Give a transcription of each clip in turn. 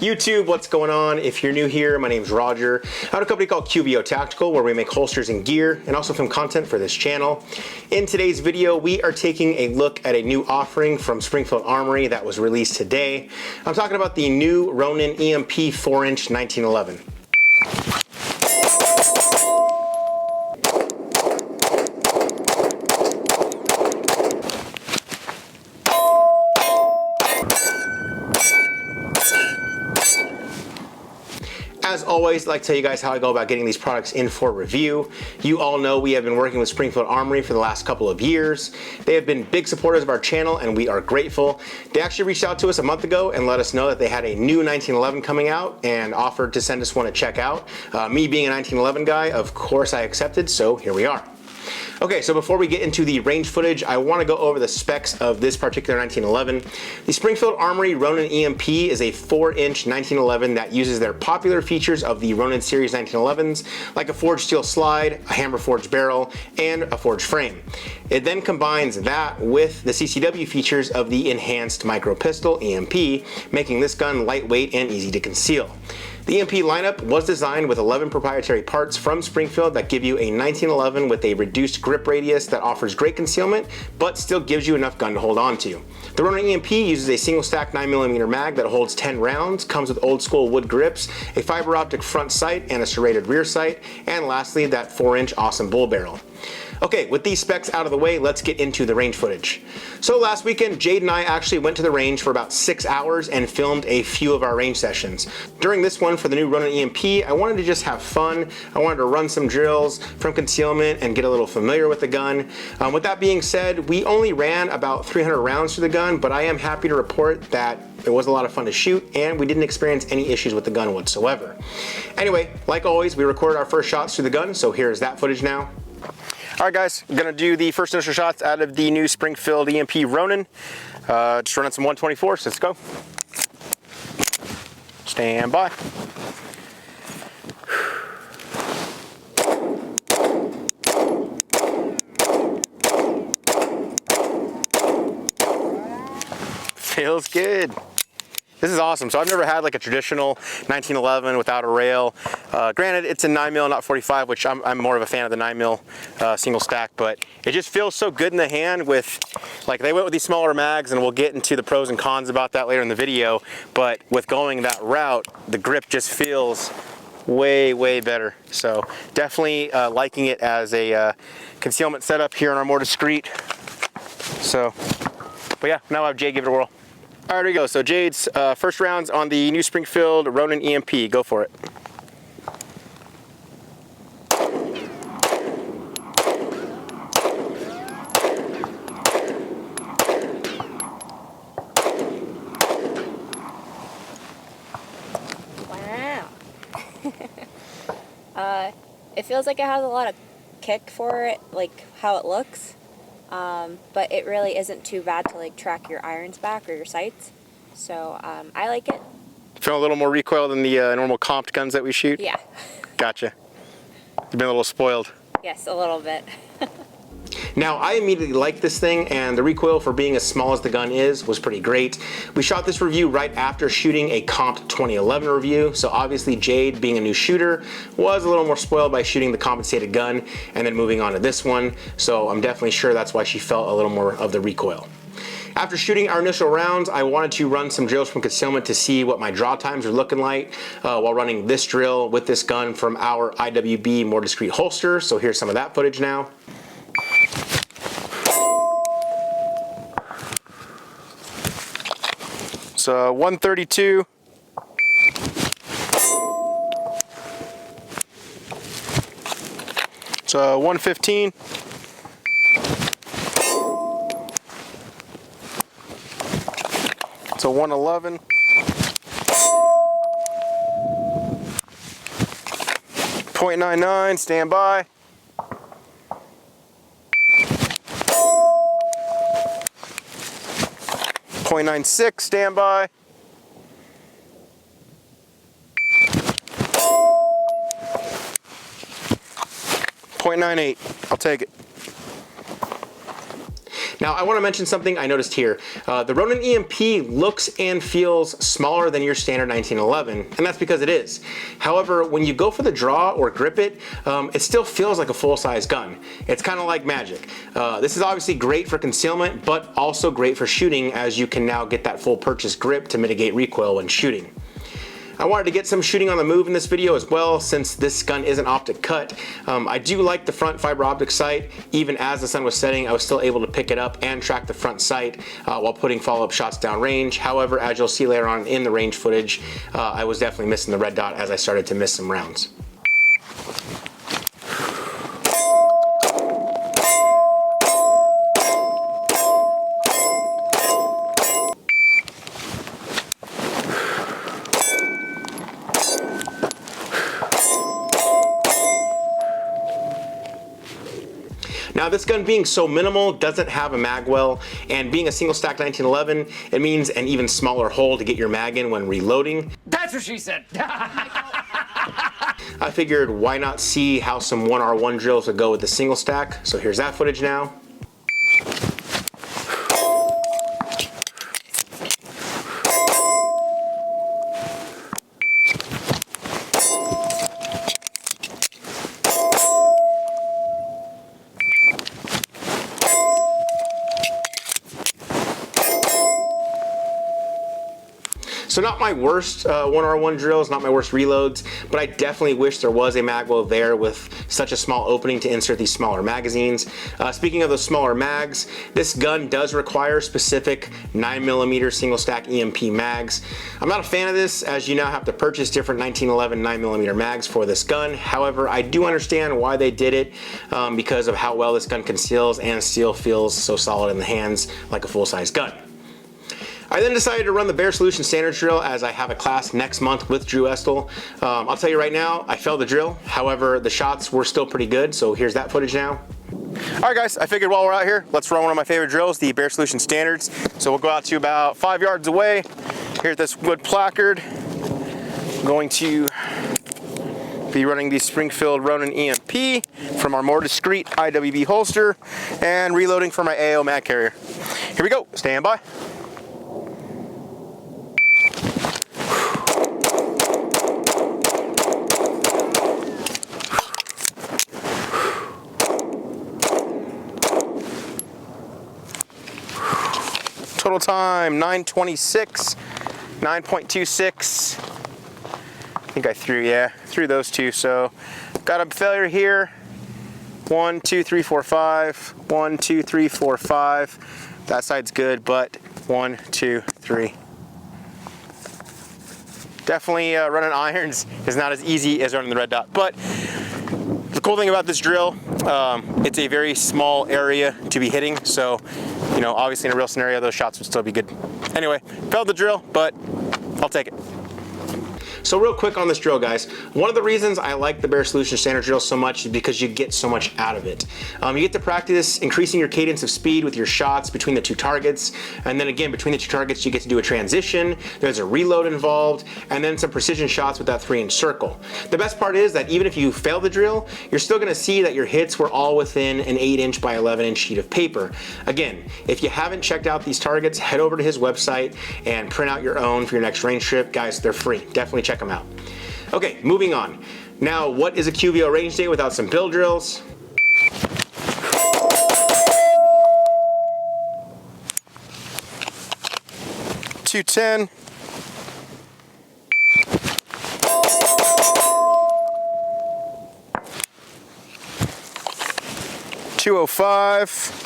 YouTube, what's going on? If you're new here, my name's Roger. I own a company called QBO Tactical where we make holsters and gear and also film content for this channel. In today's video, we are taking a look at a new offering from Springfield Armory that was released today. I'm talking about the new Ronin EMP 4-inch 1911. As always, I'd like to tell you guys how I go about getting these products in for review. You all know we have been working with Springfield Armory for the last couple of years. They have been big supporters of our channel and we are grateful. They actually reached out to us a month ago and let us know that they had a new 1911 coming out and offered to send us one to check out. Me being a 1911 guy, of course I accepted, so here we are. Okay, so before we get into the range footage, I want to go over the specs of this particular 1911. The Springfield Armory Ronin EMP is a 4-inch 1911 that uses their popular features of the Ronin series 1911s, like a forged steel slide, a hammer forged barrel, and a forged frame. It then combines that with the CCW features of the enhanced micro pistol EMP, making this gun lightweight and easy to conceal. The EMP lineup was designed with 11 proprietary parts from Springfield that give you a 1911 with a reduced grip radius that offers great concealment, but still gives you enough gun to hold on to. The Ronin EMP uses a single stack 9mm mag that holds 10 rounds, comes with old school wood grips, a fiber optic front sight and a serrated rear sight, and lastly that 4-inch awesome bull barrel. Okay, with these specs out of the way, let's get into the range footage. So last weekend, Jade and I actually went to the range for about 6 hours and filmed a few of our range sessions. During this one for the new Ronin EMP, I wanted to just have fun. I wanted to run some drills from concealment and get a little familiar with the gun. With that being said, we only ran about 300 rounds through the gun, but I am happy to report that it was a lot of fun to shoot and we didn't experience any issues with the gun whatsoever. Anyway, like always, we recorded our first shots through the gun, so here's that footage now. All right guys, I'm gonna do the first initial shots out of the new Springfield EMP Ronin. Just running some 124s, let's go. Stand by. Feels good. This is awesome. So I've never had like a traditional 1911 without a rail. Granted, it's a 9mm, not 45, which I'm more of a fan of the 9mm single stack, but it just feels so good in the hand with, like they went with these smaller mags and we'll get into the pros and cons about that later in the video, but with going that route, the grip just feels way, way better. So definitely liking it as a concealment setup here in our more discreet. So, but yeah, now I'll have Jay give it a whirl. All right, here we go. So Jade's first rounds on the new Springfield Ronin EMP. Go for it. Wow. It feels like it has a lot of kick for it, like how it looks. But it really isn't too bad to like track your irons back or your sights. So I like it. Feel a little more recoil than the normal comped guns that we shoot? Yeah. Gotcha. You've been a little spoiled. Yes, a little bit. Now, I immediately liked this thing, and the recoil for being as small as the gun is was pretty great. We shot this review right after shooting a comped 2011 review, so obviously Jade, being a new shooter, was a little more spoiled by shooting the compensated gun and then moving on to this one, so I'm definitely sure that's why she felt a little more of the recoil. After shooting our initial rounds, I wanted to run some drills from concealment to see what my draw times are looking like while running this drill with this gun from our IWB more discreet holster, so here's some of that footage now. So 132. So 115. So 111. .99, stand by. .96, stand by. .98, I'll take it. Now, I want to mention something I noticed here. The Ronin EMP looks and feels smaller than your standard 1911, and that's because it is. However, when you go for the draw or grip it, it still feels like a full-size gun. It's kind of like magic. This is obviously great for concealment, but also great for shooting, as you can now get that full purchase grip to mitigate recoil when shooting. I wanted to get some shooting on the move in this video as well, since this gun is an optic cut. I do like the front fiber optic sight. Even as the sun was setting, I was still able to pick it up and track the front sight while putting follow-up shots down range. However, as you'll see later on in the range footage, I was definitely missing the red dot as I started to miss some rounds. Now, this gun being so minimal doesn't have a mag well, and being a single stack 1911, it means an even smaller hole to get your mag in when reloading. That's what she said. I figured why not see how some 1R1 drills would go with the single stack, so here's that footage now. So not my worst 1R1 drills, not my worst reloads, but I definitely wish there was a mag well there with such a small opening to insert these smaller magazines. Speaking of those smaller mags, this gun does require specific 9mm single stack EMP mags. I'm not a fan of this, as you now have to purchase different 1911 9mm mags for this gun. However, I do understand why they did it, because of how well this gun conceals and still feels so solid in the hands like a full-size gun. I then decided to run the Barrera Solution standard drill, as I have a class next month with Drew Estel. I'll tell you right now, I failed the drill. However, the shots were still pretty good, so here's that footage now. All right, guys, I figured while we're out here, let's run one of my favorite drills, the Barrera Solution standards. So we'll go out to about 5 yards away. Here's this wood placard. I'm going to be running the Springfield Ronin EMP from our more discreet IWB holster and reloading for my AO mag carrier. Here we go, stand by. Total time 9:26, 9.26. I think I threw those two. So got a failure here. 1, 2, 3, 4, 5. 1, 2, 3, 4, 5. That side's good, but 1, 2, 3. Definitely running irons is not as easy as running the red dot. But the cool thing about this drill, it's a very small area to be hitting. So, you know, obviously in a real scenario, those shots would still be good. Anyway, failed the drill, but I'll take it. So real quick on this drill, guys, one of the reasons I like the Barrera Solution standard drill so much is because you get so much out of it. You get to practice increasing your cadence of speed with your shots between the two targets, and then again, between the two targets, you get to do a transition, there's a reload involved, and then some precision shots with that 3-inch circle. The best part is that even if you fail the drill, you're still gonna see that your hits were all within an 8-inch by 11-inch sheet of paper. Again, if you haven't checked out these targets, head over to his website and print out your own for your next range trip. Guys, they're free. Definitely check them out. Okay, moving on. Now, what is a QVO range day without some bill drills? .210. .205.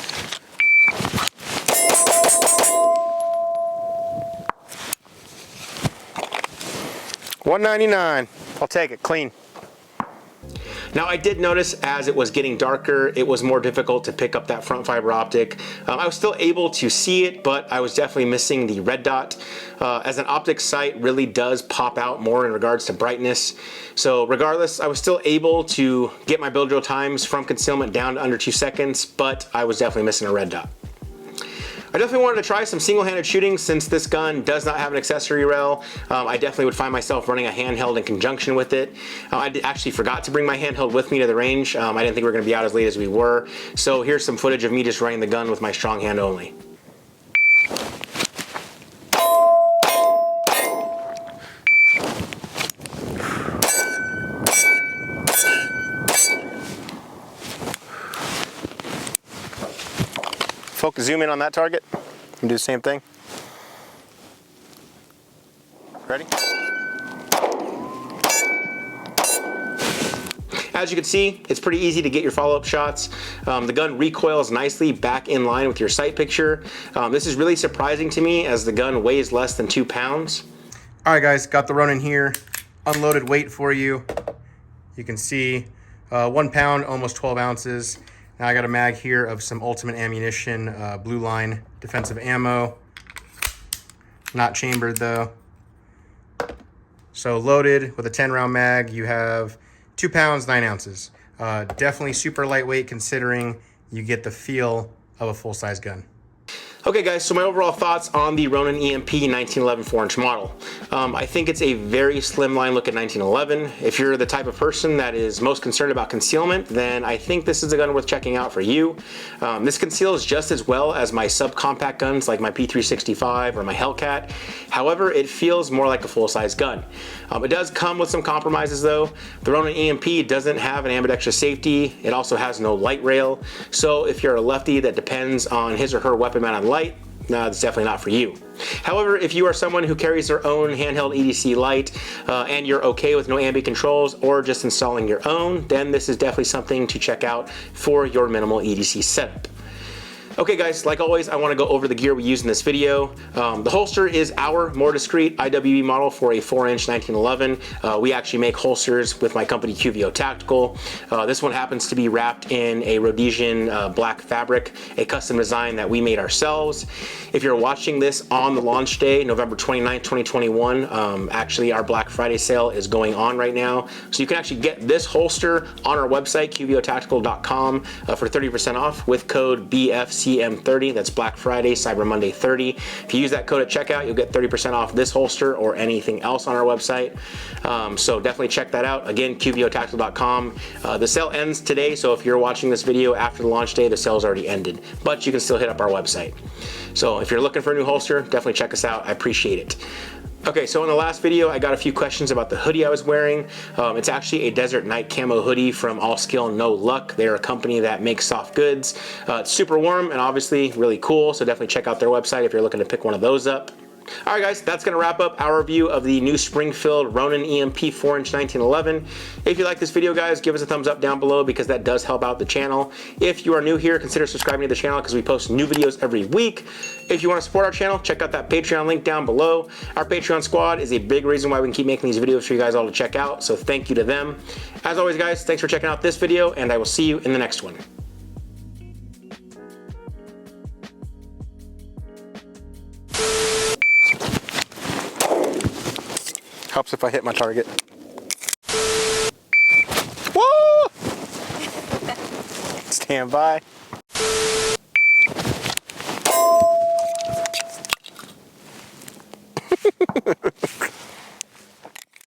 199. I'll take it, clean. Now I did notice as it was getting darker, it was more difficult to pick up that front fiber optic. I was still able to see it, but I was definitely missing the red dot. As an optic sight really does pop out more in regards to brightness. So regardless, I was still able to get my bill drill times from concealment down to under 2 seconds, but I was definitely missing a red dot. I definitely wanted to try some single-handed shooting since this gun does not have an accessory rail. I definitely would find myself running a handheld in conjunction with it. I actually forgot to bring my handheld with me to the range. I didn't think we were going to be out as late as we were. So here's some footage of me just running the gun with my strong hand only. Focus, zoom in on that target and do the same thing. Ready? As you can see, it's pretty easy to get your follow-up shots. The gun recoils nicely back in line with your sight picture. This is really surprising to me as the gun weighs less than 2 pounds. All right guys, got the Ronin here. Unloaded weight for you. You can see 1 pound, almost 12 ounces. Now I got a mag here of some Ultimate Ammunition Blue Line defensive ammo. Not chambered though. So loaded with a 10 round mag, you have 2 pounds, 9 ounces. Definitely super lightweight considering you get the feel of a full-size gun. Okay guys, so my overall thoughts on the Ronin EMP 1911 4-inch model. I think it's a very slimline look at 1911. If you're the type of person that is most concerned about concealment, then I think this is a gun worth checking out for you. This conceals just as well as my subcompact guns like my P365 or my Hellcat. However, it feels more like a full-size gun. It does come with some compromises though. The Ronin EMP doesn't have an ambidextrous safety. It also has no light rail. So if you're a lefty that depends on his or her weapon mounted light, no, it's definitely not for you. However, if you are someone who carries their own handheld EDC light and you're okay with no ambient controls or just installing your own, then this is definitely something to check out for your minimal EDC setup. Okay guys, like always, I want to go over the gear we use in this video. The holster is our more discreet IWE model for a 4-inch 1911. We actually make holsters with my company QVO Tactical. This one happens to be wrapped in a Rhodesian black fabric, a custom design that we made ourselves. If you're watching this on the launch day, November 29th, 2021, actually our Black Friday sale is going on right now. So you can actually get this holster on our website, qvotactical.com, for 30% off with code BFCM30. That's Black Friday, Cyber Monday 30. If you use that code at checkout, you'll get 30% off this holster or anything else on our website. So definitely check that out. Again, qvotactical.com. The sale ends today, so if you're watching this video after the launch day, the sale's already ended. But you can still hit up our website. So if you're looking for a new holster, definitely check us out. I appreciate it. Okay, so in the last video, I got a few questions about the hoodie I was wearing. It's actually a Desert Night camo hoodie from All Skill No Luck. They're a company that makes soft goods. It's super warm and obviously really cool, so definitely check out their website if you're looking to pick one of those up. All right guys, that's gonna wrap up our review of the new Springfield Ronin EMP 4-inch 1911. If you like this video guys, give us a thumbs up down below because that does help out the channel. If you are new here, consider subscribing to the channel because we post new videos every week. If you want to support our channel, check out that Patreon link down below. Our Patreon squad is a big reason why we can keep making these videos for you guys all to check out, so thank you to them. As always guys, thanks for checking out this video and I will see you in the next one. Helps if I hit my target. Woo! Stand by.